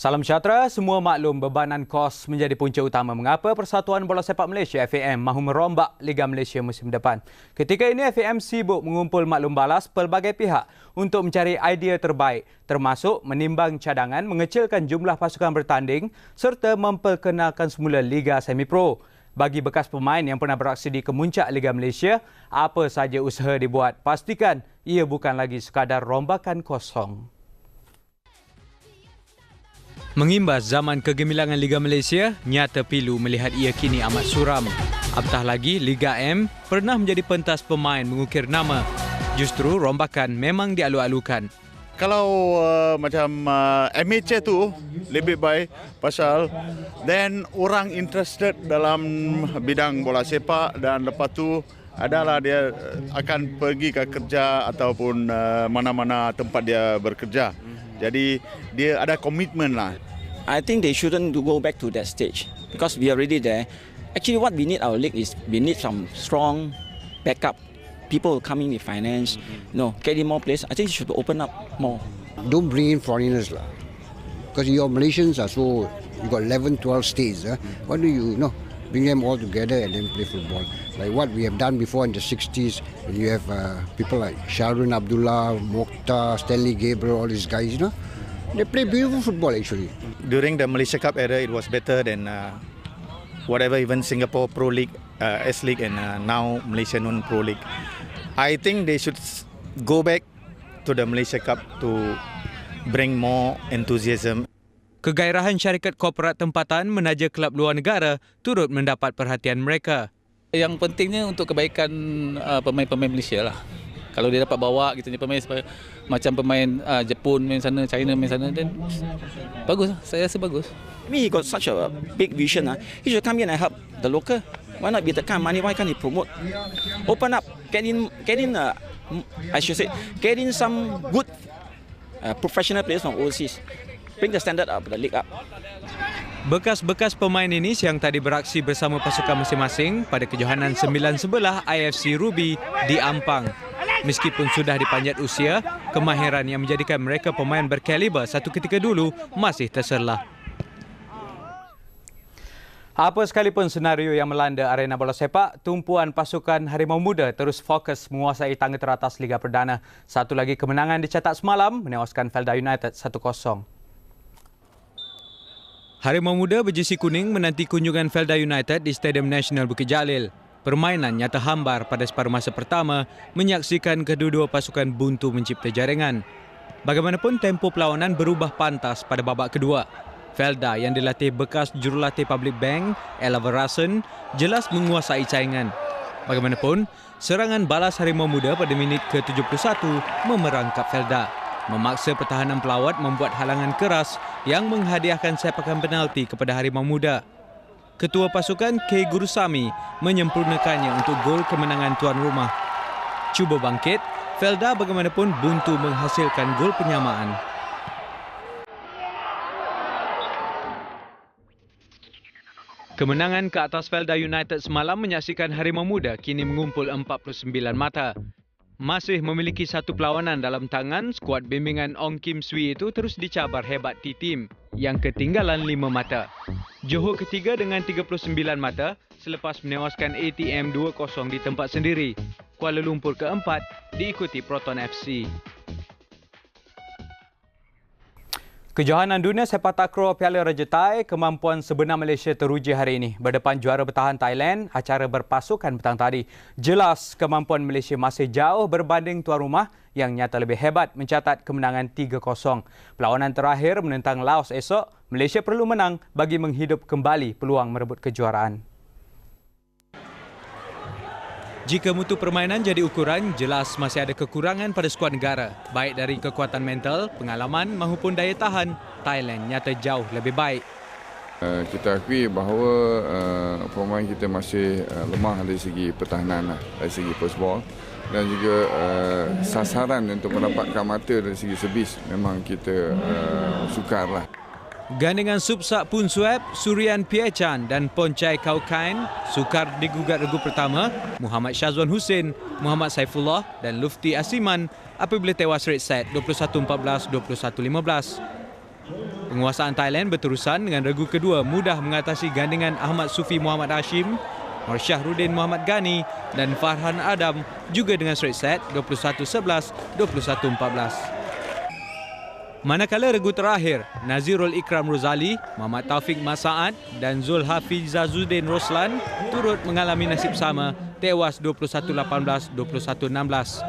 Salam sejahtera, semua maklum bebanan kos menjadi punca utama mengapa Persatuan Bola Sepak Malaysia FAM mahu merombak Liga Malaysia musim depan. Ketika ini FAM sibuk mengumpul maklum balas pelbagai pihak untuk mencari idea terbaik termasuk menimbang cadangan, mengecilkan jumlah pasukan bertanding serta memperkenalkan semula Liga Semi Pro. Bagi bekas pemain yang pernah beraksi di kemuncak Liga Malaysia, apa saja usaha dibuat, pastikan ia bukan lagi sekadar rombakan kosong. Mengimbas zaman kegemilangan Liga Malaysia, nyata pilu melihat ia kini amat suram. Apatah lagi, Liga M pernah menjadi pentas pemain mengukir nama. Justru rombakan memang dialu-alukan. Kalau macam amateur tu lebih baik pasal then orang interested dalam bidang bola sepak dan lepas tu adalah dia akan pergi ke kerja ataupun mana-mana tempat dia bekerja. Jadi dia ada komitmen lah. I think they shouldn't go back to that stage because we are already there. Actually, what we need our league is we need some strong backup. People coming with finance, getting more players. I think it should open up more. Don't bring in foreigners lah, because your Malaysians are so. You got 11, 12 states. Why do you bring them all together and then play football? Like what we have done before in the 60s, when you have people like Sharun Abdullah, Mokhtar, Stanley Gabriel, all these guys, they play beautiful football actually. During the Malaysia Cup era, it was better than whatever even Singapore Pro League, S League, and now Malaysia Non-Pro League. I think they should go back to the Malaysia Cup to bring more enthusiasm. Kegairahan syarikat korporat tempatan menaja kelab luar negara turut mendapat perhatian mereka. Yang pentingnya untuk kebaikan pemain-pemain Malaysia lah. Kalau dia dapat bawa kita ni pemain macam pemain Jepun main sana, China main sana, dan bagus. Saya rasa bagus. I mean, he got such a big vision. He should come in and help the local. Why not be the kind of money? Why can't he promote? Open up, get in some good professional players from overseas. Bring the standard up, the league up. Bekas-bekas pemain ini siang tadi beraksi bersama pasukan masing-masing pada kejohanan 9 sebelah IFC Ruby di Ampang. Meskipun sudah dipanjat usia, kemahiran yang menjadikan mereka pemain berkaliber satu ketika dulu masih terserlah. Apa sekalipun senario yang melanda arena bola sepak, tumpuan pasukan Harimau Muda terus fokus menguasai tangga teratas Liga Perdana. Satu lagi kemenangan dicatat semalam menewaskan Felda United 1-0. Harimau Muda berjersey kuning menanti kunjungan Felda United di Stadium Nasional Bukit Jalil. Permainan nyata hambar pada separuh masa pertama menyaksikan kedua-dua pasukan buntu mencipta jaringan. Bagaimanapun tempo perlawanan berubah pantas pada babak kedua. Felda yang dilatih bekas jurulatih Public Bank, Ella Verasen, jelas menguasai saingan. Bagaimanapun, serangan balas Harimau Muda pada minit ke-71 memerangkap Felda. Memaksa pertahanan pelawat membuat halangan keras yang menghadiahkan sepakan penalti kepada Harimau Muda. Ketua pasukan K. Gurusami menyempurnakannya untuk gol kemenangan tuan rumah. Cuba bangkit, Felda bagaimanapun buntu menghasilkan gol penyamaan. Kemenangan ke atas Felda United semalam menyaksikan Harimau Muda kini mengumpul 49 mata. Masih memiliki satu perlawanan dalam tangan, skuad bimbingan Ong Kim Swee itu terus dicabar hebat T-Team yang ketinggalan 5 mata. Johor ketiga dengan 39 mata selepas menewaskan ATM 2-0 di tempat sendiri. Kuala Lumpur keempat diikuti Proton FC. Kejohanan dunia sepak takraw Piala Raja Thai, kemampuan sebenar Malaysia teruji hari ini. Berdepan juara bertahan Thailand, acara berpasukan petang tadi. Jelas kemampuan Malaysia masih jauh berbanding tuan rumah yang nyata lebih hebat mencatat kemenangan 3-0. Perlawanan terakhir menentang Laos esok, Malaysia perlu menang bagi menghidup kembali peluang merebut kejuaraan. Jika mutu permainan jadi ukuran, jelas masih ada kekurangan pada skuad negara. Baik dari kekuatan mental, pengalaman maupun daya tahan, Thailand nyata jauh lebih baik. Kita akui bahawa pemain kita masih lemah dari segi pertahanan, dari segi first ball. Dan juga sasaran untuk mendapatkan mata dari segi servis memang kita sukarlah. Gandingan Supsak Pun Sueb, Surian Piechan dan Poncai Kaukain sukar digugat regu pertama Muhammad Syazwan Hussein, Muhammad Saifullah dan Lufti Asiman apabila tewas red set 21-14, 21-15. Penguasaan Thailand berterusan dengan regu kedua mudah mengatasi gandingan Ahmad Sufi Muhammad Hashim, Nur Shahruddin Muhammad Ghani dan Farhan Adam juga dengan straight set 21-11, 21-14. Manakala regu terakhir, Nazirul Ikram Rozali, Muhammad Taufik Masaad dan Zul Hafizazuddin Roslan turut mengalami nasib sama, tewas 21-18, 21-16.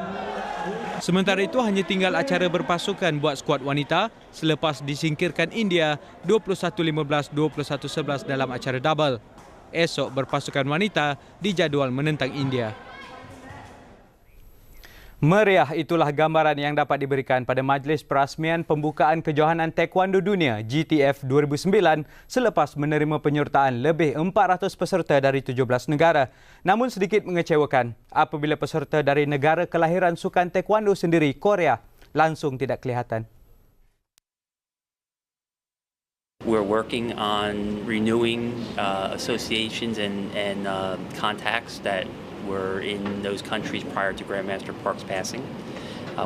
Sementara itu hanya tinggal acara berpasukan buat skuad wanita selepas disingkirkan India 21-15, 21-11 dalam acara double. Esok berpasukan wanita dijadual menentang India. Meriah itulah gambaran yang dapat diberikan pada Majlis Perasmian Pembukaan Kejohanan Taekwondo Dunia GTF 2009 selepas menerima penyertaan lebih 400 peserta dari 17 negara. Namun sedikit mengecewakan apabila peserta dari negara kelahiran sukan taekwondo sendiri, Korea, langsung tidak kelihatan. We're working on renewing associations and contacts that were in those countries prior to Grandmaster Park's passing.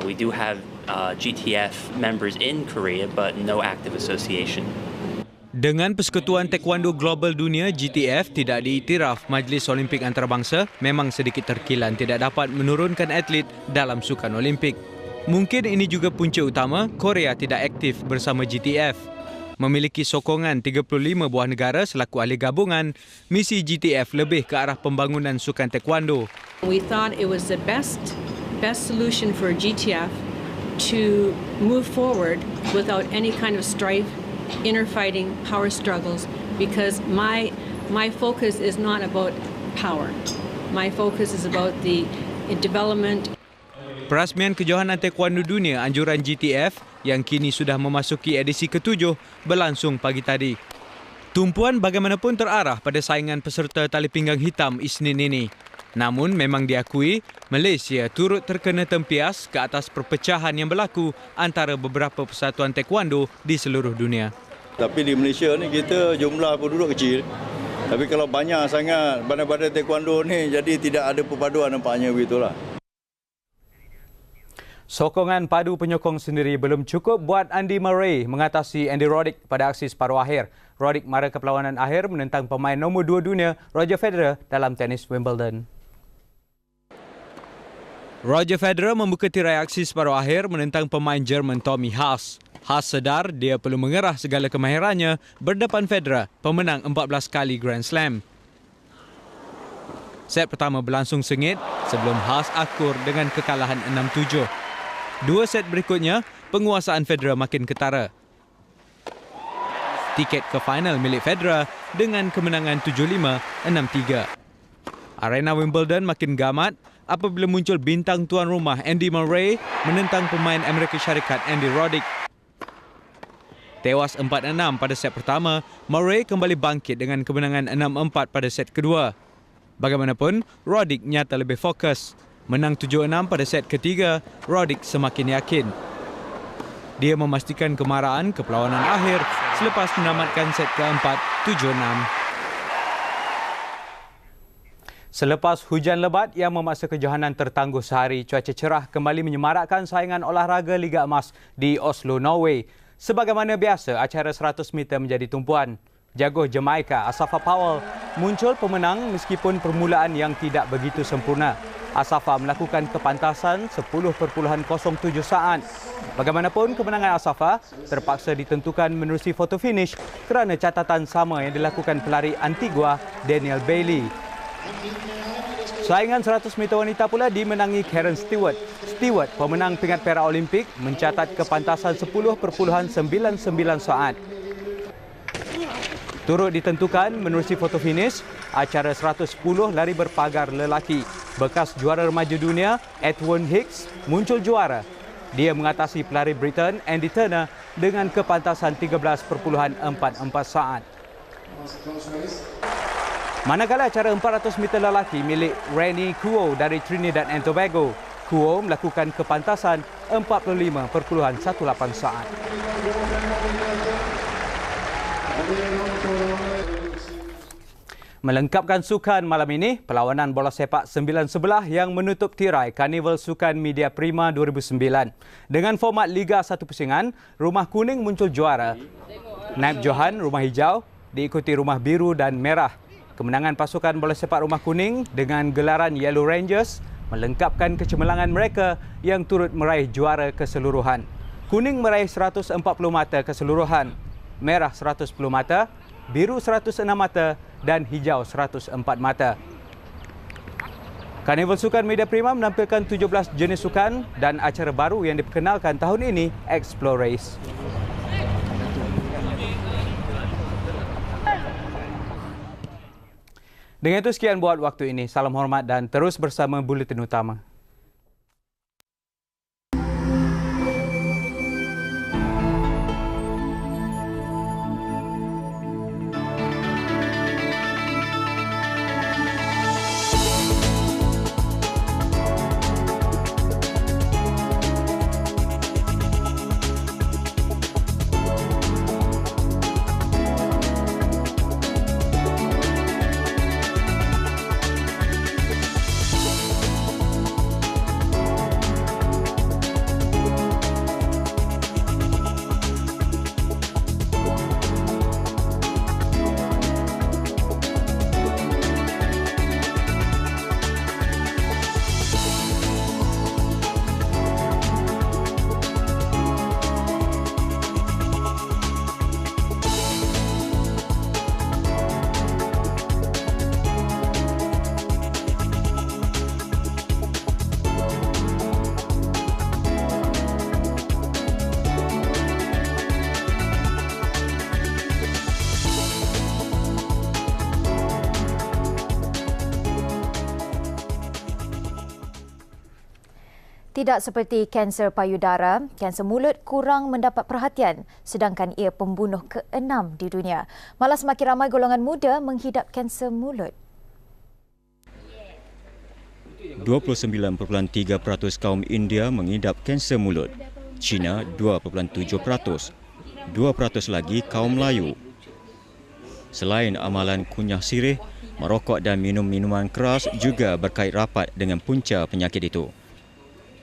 We do have GTF members in Korea, but no active association. Dengan Persekutuan Taekwondo Global Dunia GTF tidak diiktiraf Majlis Olimpik Antarabangsa, memang sedikit terkilan tidak dapat menurunkan atlet dalam sukan Olimpik. Mungkin ini juga punca utama Korea tidak aktif bersama GTF. Memiliki sokongan 35 buah negara selaku ahli gabungan, misi GTF lebih ke arah pembangunan sukan taekwondo. We thought it was the best solution for GTF to move forward without any kind of strife, inner fighting, power struggles, because my focus is not about power. My focus is about the development. Perasmian Kejohanan Taekwondo Dunia anjuran GTF yang kini sudah memasuki edisi ke-7 berlangsung pagi tadi. Tumpuan bagaimanapun terarah pada saingan peserta tali pinggang hitam Isnin ini. Namun memang diakui Malaysia turut terkena tempias ke atas perpecahan yang berlaku antara beberapa persatuan taekwondo di seluruh dunia. Tapi di Malaysia ni kita jumlah penduduk kecil. Tapi kalau banyak sangat badan-badan taekwondo ni jadi tidak ada perpaduan nampaknya begitulah. Sokongan padu penyokong sendiri belum cukup buat Andy Murray mengatasi Andy Roddick pada aksi separuh akhir. Roddick mara ke perlawanan akhir menentang pemain nombor 2 dunia Roger Federer dalam tenis Wimbledon. Roger Federer membuka tirai aksi separuh akhir menentang pemain Jerman Tommy Haas. Haas sedar dia perlu mengerah segala kemahirannya berdepan Federer, pemenang 14 kali Grand Slam. Set pertama berlangsung sengit sebelum Haas akur dengan kekalahan 6-7. Dua set berikutnya, penguasaan Federer makin ketara. Tiket ke final milik Federer dengan kemenangan 7-5, 6-3. Arena Wimbledon makin gamat apabila muncul bintang tuan rumah Andy Murray menentang pemain Amerika Syarikat Andy Roddick. Tewas 4-6 pada set pertama, Murray kembali bangkit dengan kemenangan 6-4 pada set kedua. Bagaimanapun, Roddick nyata lebih fokus. Menang 7-6 pada set ketiga, Roddick semakin yakin. Dia memastikan kemarahan ke perlawanan akhir selepas menamatkan set keempat 7-6. Selepas hujan lebat yang memaksa kejohanan tertangguh sehari, cuaca cerah kembali menyemarakkan saingan olahraga Liga Emas di Oslo, Norway. Sebagaimana biasa, acara 100 meter menjadi tumpuan. Jago Jamaika Asafa Powell muncul pemenang meskipun permulaan yang tidak begitu sempurna. Asafa melakukan kepantasan 10.07 saat. Bagaimanapun, kemenangan Asafa terpaksa ditentukan menerusi foto finish kerana catatan sama yang dilakukan pelari Antigua Daniel Bailey. Saingan 100 meter wanita pula dimenangi Karen Stewart. Stewart, pemenang pingat perak Olimpik, mencatat kepantasan 10.99 saat. Turut ditentukan menerusi foto finish acara 110 lari berpagar lelaki. Bekas juara remaja dunia Edwin Hicks muncul juara. Dia mengatasi pelari Britain Andy Turner dengan kepantasan 13.44 saat. Manakala acara 400 meter lelaki milik Rennie Kuo dari Trinidad and Tobago, Kuo melakukan kepantasan 45.18 saat. Melengkapkan sukan malam ini, perlawanan bola sepak 9 sebelah yang menutup tirai Karnival Sukan Media Prima 2009. Dengan format Liga 1 Pusingan, Rumah Kuning muncul juara. Naib Johan Rumah Hijau diikuti Rumah Biru dan Merah. Kemenangan pasukan bola sepak Rumah Kuning dengan gelaran Yellow Rangers melengkapkan kecemerlangan mereka yang turut meraih juara keseluruhan. Kuning meraih 140 mata keseluruhan, Merah 110 mata, Biru 106 mata dan Hijau 104 mata. Karnival Sukan Media Prima menampilkan 17 jenis sukan dan acara baru yang diperkenalkan tahun ini, Explore Race. Dengan itu sekian buat waktu ini. Salam hormat dan terus bersama Buletin Utama. Tidak seperti kanser payudara, kanser mulut kurang mendapat perhatian sedangkan ia pembunuh ke-6 di dunia. Malah semakin ramai golongan muda menghidap kanser mulut. 29.3% kaum India mengidap kanser mulut. China 2.7%. 2% lagi kaum Melayu. Selain amalan kunyah sirih, merokok dan minum minuman keras juga berkait rapat dengan punca penyakit itu.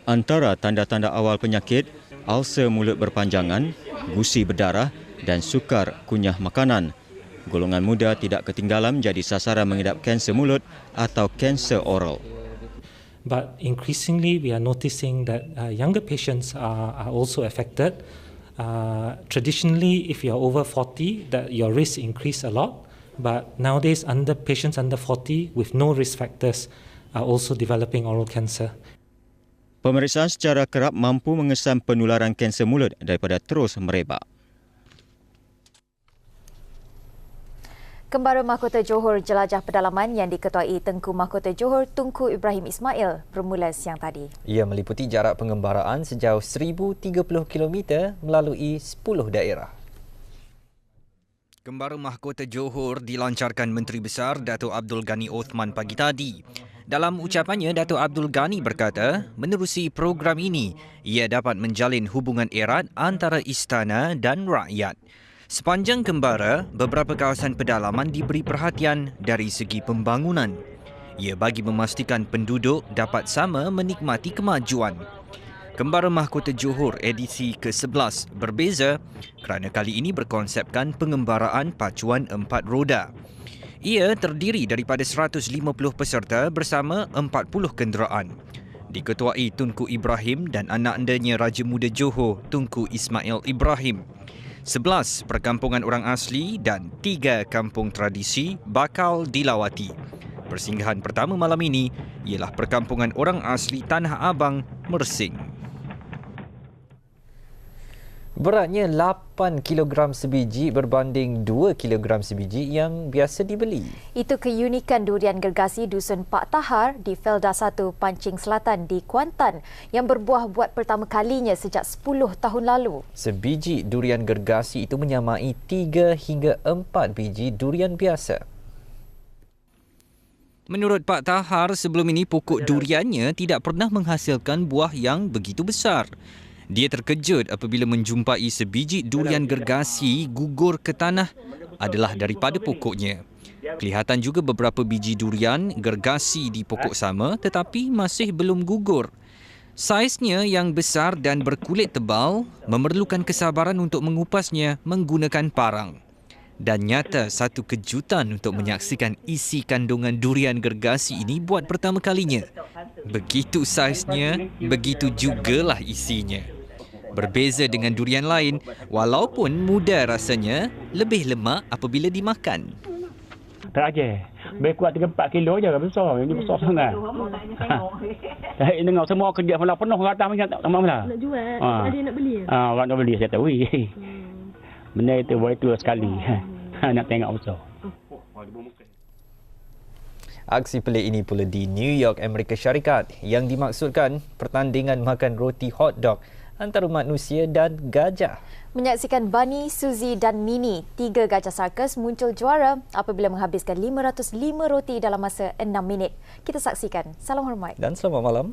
Antara tanda-tanda awal penyakit, ulcer mulut berpanjangan, gusi berdarah dan sukar kunyah makanan. Golongan muda tidak ketinggalan menjadi sasaran mengidap kanser mulut atau kanser oral. But increasingly, we are noticing that younger patients are also affected. Traditionally, if you are over 40, that your risk increase a lot. But nowadays, patients under 40 with no risk factors are also developing oral cancer. Pemeriksaan secara kerap mampu mengesan penularan kanser mulut daripada terus merebak. Kembara Mahkota Johor jelajah pedalaman yang diketuai Tengku Mahkota Johor Tunku Ibrahim Ismail bermula siang tadi. Ia meliputi jarak pengembaraan sejauh 1,030 km melalui 10 daerah. Kembara Mahkota Johor dilancarkan Menteri Besar Dato' Abdul Ghani Othman pagi tadi. Dalam ucapannya, Dato' Abdul Ghani berkata, menerusi program ini, ia dapat menjalin hubungan erat antara istana dan rakyat. Sepanjang kembara, beberapa kawasan pedalaman diberi perhatian dari segi pembangunan. Ia bagi memastikan penduduk dapat sama menikmati kemajuan. Kembara Mahkota Johor edisi ke-11 berbeza kerana kali ini berkonsepkan pengembaraan pacuan 4 roda. Ia terdiri daripada 150 peserta bersama 40 kenderaan. Diketuai Tunku Ibrahim dan anak andanya Raja Muda Johor, Tunku Ismail Ibrahim. 11 perkampungan orang asli dan 3 kampung tradisi bakal dilawati. Persinggahan pertama malam ini ialah perkampungan orang asli Tanah Abang, Mersing. Beratnya 8 kg sebiji berbanding 2 kg sebiji yang biasa dibeli. Itu keunikan durian gergasi Dusun Pak Tahar di Felda 1 Pancing Selatan di Kuantan yang berbuah buat pertama kalinya sejak 10 tahun lalu. Sebiji durian gergasi itu menyamai 3 hingga 4 biji durian biasa. Menurut Pak Tahar, sebelum ini pokok duriannya tidak pernah menghasilkan buah yang begitu besar. Dia terkejut apabila menjumpai sebiji durian gergasi gugur ke tanah adalah daripada pokoknya. Kelihatan juga beberapa biji durian gergasi di pokok sama tetapi masih belum gugur. Saiznya yang besar dan berkulit tebal memerlukan kesabaran untuk mengupasnya menggunakan parang. Dan nyata satu kejutan untuk menyaksikan isi kandungan durian gergasi ini buat pertama kalinya. Begitu saiznya, begitu jugalah isinya. Berbeza dengan durian lain, walaupun muda rasanya, lebih lemak apabila dimakan. Tak aja. Lebih kuat 3-4 kilo je, besar. Ini besar sangat. Saya dengar semua kerja malah penuh ke atas macam tak sama lah. Nak jual, ada nak beli. Orang nak beli, saya tahu. Benda itu boleh tua sekali. Nak tengok besar. Aksi pelik ini pula di New York, Amerika Syarikat yang dimaksudkan pertandingan makan roti hot dog antara manusia dan gajah. Menyaksikan Bunny, Suzy dan Minnie, 3 gajah sarkas muncul juara apabila menghabiskan 505 roti dalam masa 6 minit. Kita saksikan. Salam hormat. Dan selamat malam.